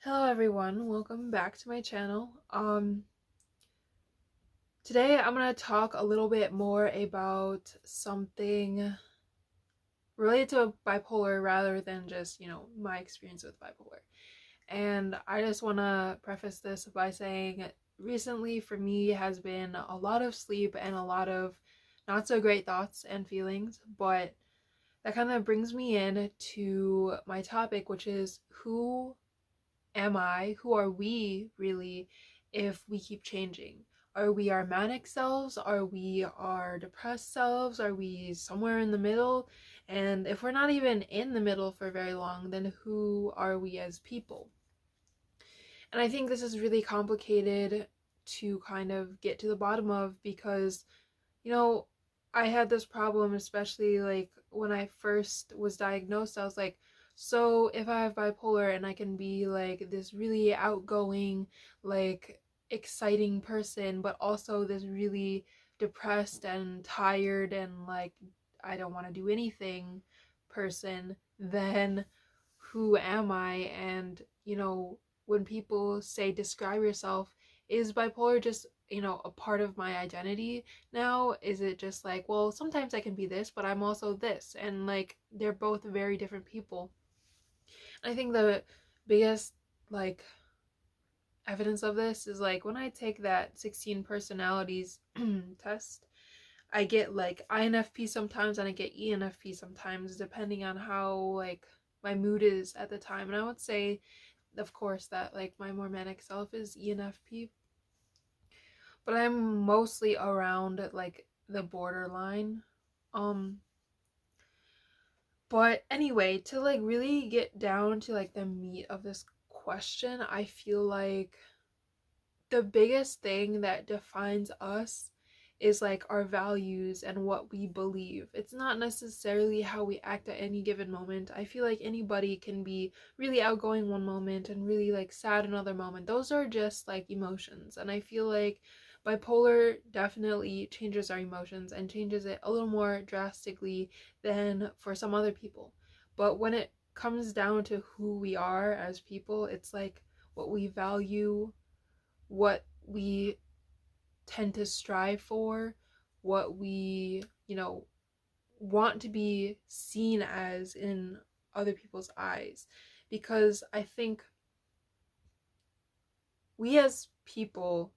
Hello everyone, welcome back to my channel. Today I'm going to talk a little bit more about something related to bipolar rather than just, my experience with bipolar. And I just want to preface this by saying recently for me has been a lot of sleep and a lot of not so great thoughts and feelings, but that kind of brings me in to my topic, which is who am I? Who are we really if we keep changing? Are we our manic selves? Are we our depressed selves? Are we somewhere in the middle? And if we're not even in the middle for very long, then who are we as people? And I think this is really complicated to kind of get to the bottom of because, you know, I had this problem, especially like when I first was diagnosed. I was like, so if I have bipolar and I can be like this really outgoing, like exciting person, but also this really depressed and tired and like I don't want to do anything person, then who am I? And, when people say describe yourself, is bipolar just, a part of my identity now? Is it just like, well, sometimes I can be this, but I'm also this? And like, they're both very different people. I think the biggest, like, evidence of this is like when I take that 16 personalities test, I get like INFP sometimes and I get ENFP sometimes, depending on how like my mood is at the time. And I would say, of course, that like my more manic self is ENFP, but I'm mostly around like the borderline. Um, but anyway, to like really get down to like the meat of this question, I feel like the biggest thing that defines us is like our values and what we believe. It's not necessarily how we act at any given moment. I feel like anybody can be really outgoing one moment and really like sad another moment. Those are just like emotions. And I feel like bipolar definitely changes our emotions and changes it a little more drastically than for some other people. But when it comes down to who we are as people, it's like what we value, what we tend to strive for, what we, want to be seen as in other people's eyes. Because I think we as people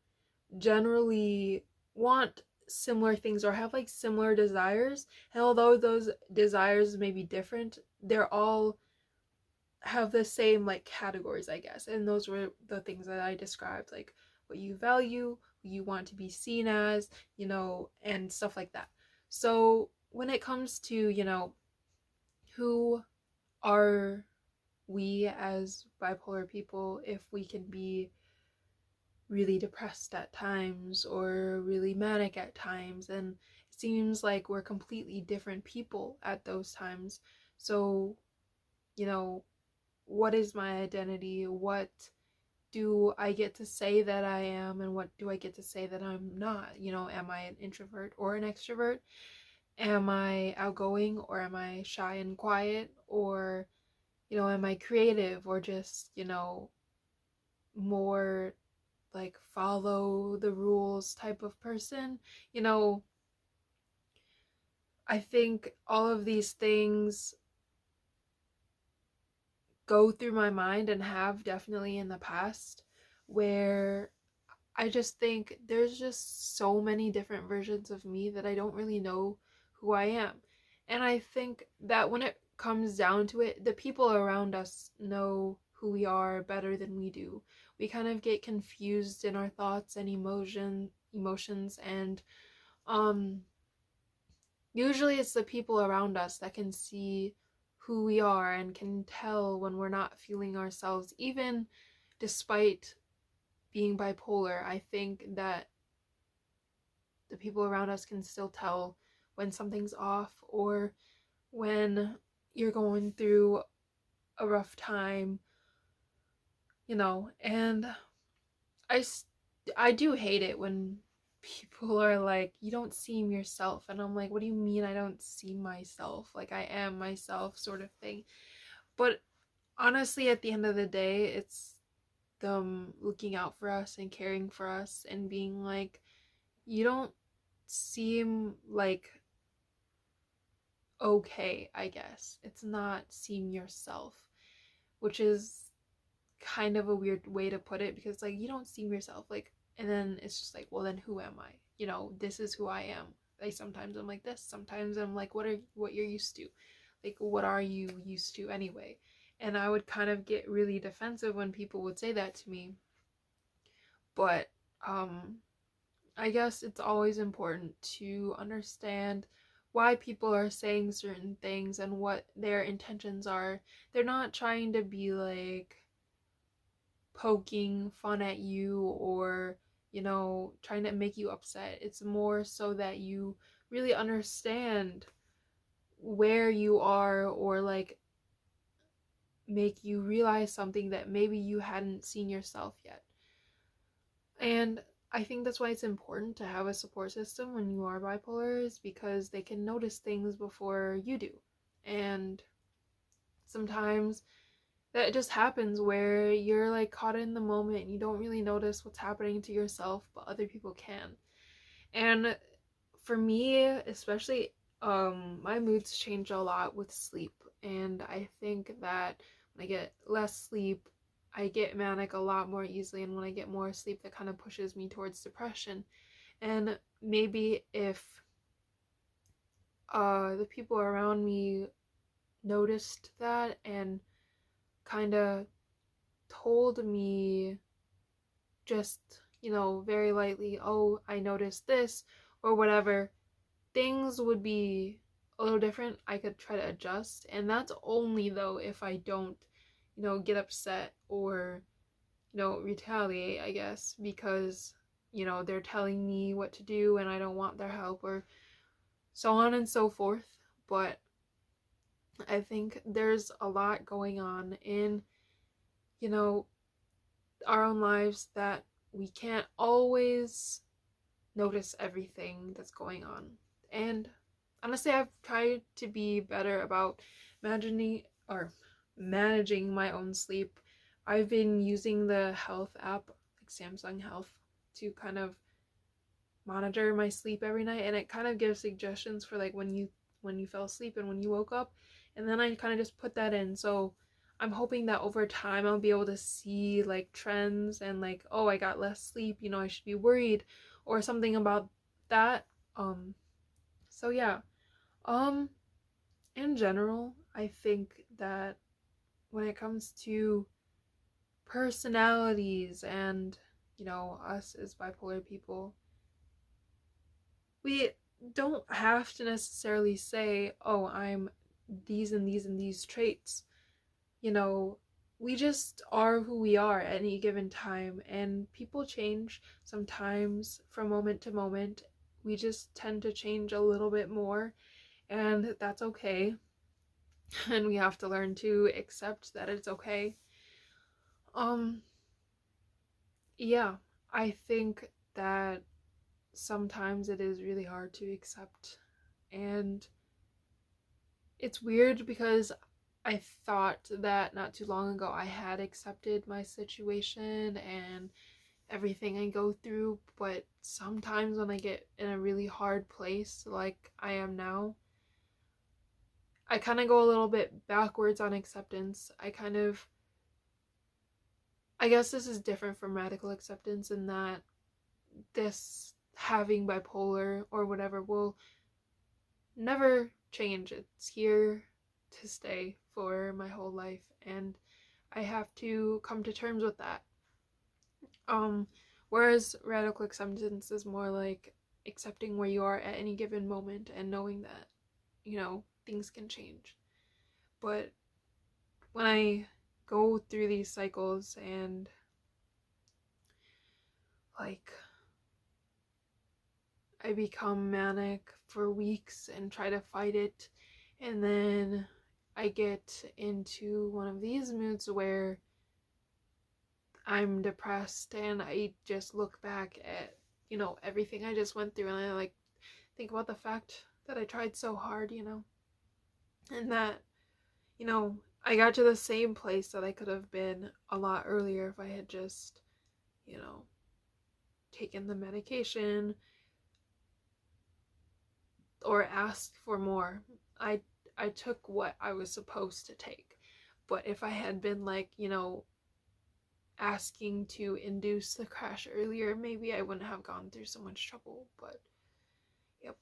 generally want similar things or have like similar desires. And although those desires may be different, they're all have the same like categories, I guess. And those were the things that I described, like what you value, who you want to be seen as, and stuff like that. So when it comes to, who are we as bipolar people if we can be really depressed at times or really manic at times, and it seems like we're completely different people at those times. So, you know, what is my identity? What do I get to say that I am, and what do I get to say that I'm not? Am I an introvert or an extrovert? Am I outgoing or am I shy and quiet? Or, am I creative or just, more like follow the rules type of person? You know, I think all of these things go through my mind and have definitely in the past, where I just think there's just so many different versions of me that I don't really know who I am. And I think that when it comes down to it, the people around us know who we are better than we do. We kind of get confused in our thoughts and emotions, and um usually it's the people around us that can see who we are and can tell when we're not feeling ourselves, even despite being bipolar. I think that the people around us can still tell when something's off or when you're going through a rough time, and I, I do hate it when people are like, you don't seem yourself. And I'm like, what do you mean I don't see myself? Like, I am myself, sort of thing. But honestly, at the end of the day, it's them looking out for us and caring for us and being like, you don't seem like okay, I guess. It's not seeing yourself, which is kind of a weird way to put it because like you don't seem yourself, like, and then it's just like, well, then who am I? This is who I am. Like sometimes I'm like this, sometimes I'm like what you're used to. Like what are you used to anyway? And I would kind of get really defensive when people would say that to me. But I guess it's always important to understand why people are saying certain things and what their intentions are. They're not trying to be like poking fun at you or, trying to make you upset. It's more so that you really understand where you are or like make you realize something that maybe you hadn't seen yourself yet. And I think that's why it's important to have a support system when you are bipolar, is because they can notice things before you do. And sometimes that just happens where you're like caught in the moment and you don't really notice what's happening to yourself, but other people can. And for me, especially, my moods change a lot with sleep. And I think that when I get less sleep, I get manic a lot more easily. And when I get more sleep, that kind of pushes me towards depression. And maybe if the people around me noticed that and kind of told me just, very lightly, oh, I noticed this or whatever, things would be a little different. I could try to adjust. And that's only though if I don't, get upset or, retaliate, I guess, because, they're telling me what to do and I don't want their help or so on and so forth. But I think there's a lot going on in, our own lives that we can't always notice everything that's going on. And honestly, I've tried to be better about managing my own sleep. I've been using the health app, like Samsung Health, to kind of monitor my sleep every night, and it kind of gives suggestions for like when you fell asleep and when you woke up, and then I kind of just put that in. So I'm hoping that over time I'll be able to see like trends and like, oh, I got less sleep, I should be worried or something about that. So yeah. Um in general, I think that when it comes to personalities and, us as bipolar people, we don't have to necessarily say, oh, I'm these and these and these traits. We just are who we are at any given time, and people change sometimes from moment to moment. We just tend to change a little bit more, and that's okay. And we have to learn to accept that it's okay. Um, yeah, I think that sometimes it is really hard to accept, and it's weird because I thought that not too long ago I had accepted my situation and everything I go through, but sometimes when I get in a really hard place like I am now, I kind of go a little bit backwards on acceptance. I guess this is different from radical acceptance in that this having bipolar or whatever will never change. It's here to stay for my whole life, and I have to come to terms with that. Whereas radical acceptance is more like accepting where you are at any given moment and knowing that, things can change. But when I go through these cycles and like I become manic for weeks and try to fight it, and then I get into one of these moods where I'm depressed and I just look back at, everything I just went through, and I like think about the fact that I tried so hard, and that, I got to the same place that I could have been a lot earlier if I had just, you know, taken the medication or asked for more. I I took what I was supposed to take. But if I had been like, asking to induce the crash earlier, maybe I wouldn't have gone through so much trouble. But yep.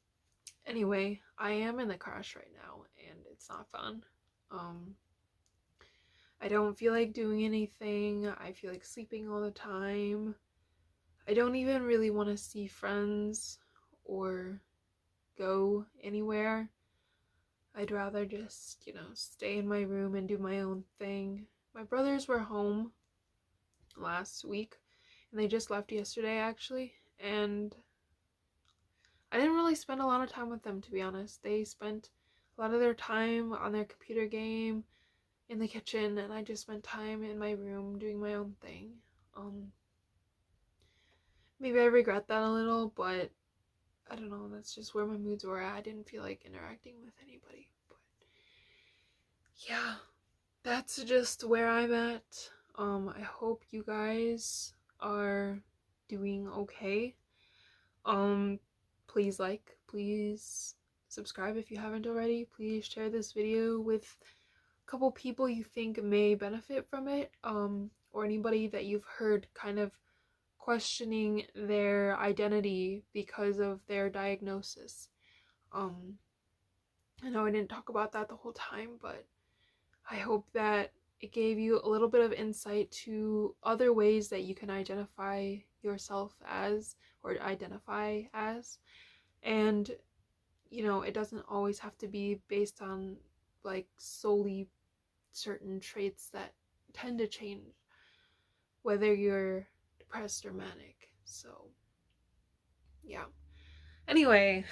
Anyway, I am in the crash right now and it's not fun. Um I don't feel like doing anything. I feel like sleeping all the time. I don't even really want to see friends or go anywhere. I'd rather just, stay in my room and do my own thing. My brothers were home last week and they just left yesterday actually. And I didn't really spend a lot of time with them, to be honest. They spent a lot of their time on their computer game in the kitchen, and I just spent time in my room doing my own thing. Maybe I regret that a little, but I don't know, that's just where my moods were at. I didn't feel like interacting with anybody. But yeah, that's just where I'm at. I hope you guys are doing okay. Please please subscribe if you haven't already. Please share this video with a couple people you think may benefit from it, or anybody that you've heard kind of questioning their identity because of their diagnosis. I know I didn't talk about that the whole time, but I hope that it gave you a little bit of insight to other ways that you can identify yourself as or identify as. And, it doesn't always have to be based on like solely certain traits that tend to change whether you're depressed or manic. So, yeah. Anyway,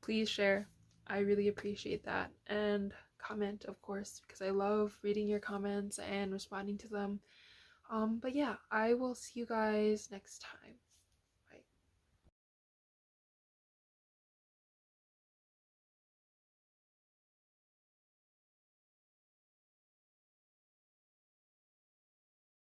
please share. I really appreciate that. And comment, of course, because I love reading your comments and responding to them. But yeah, I will see you guys next time.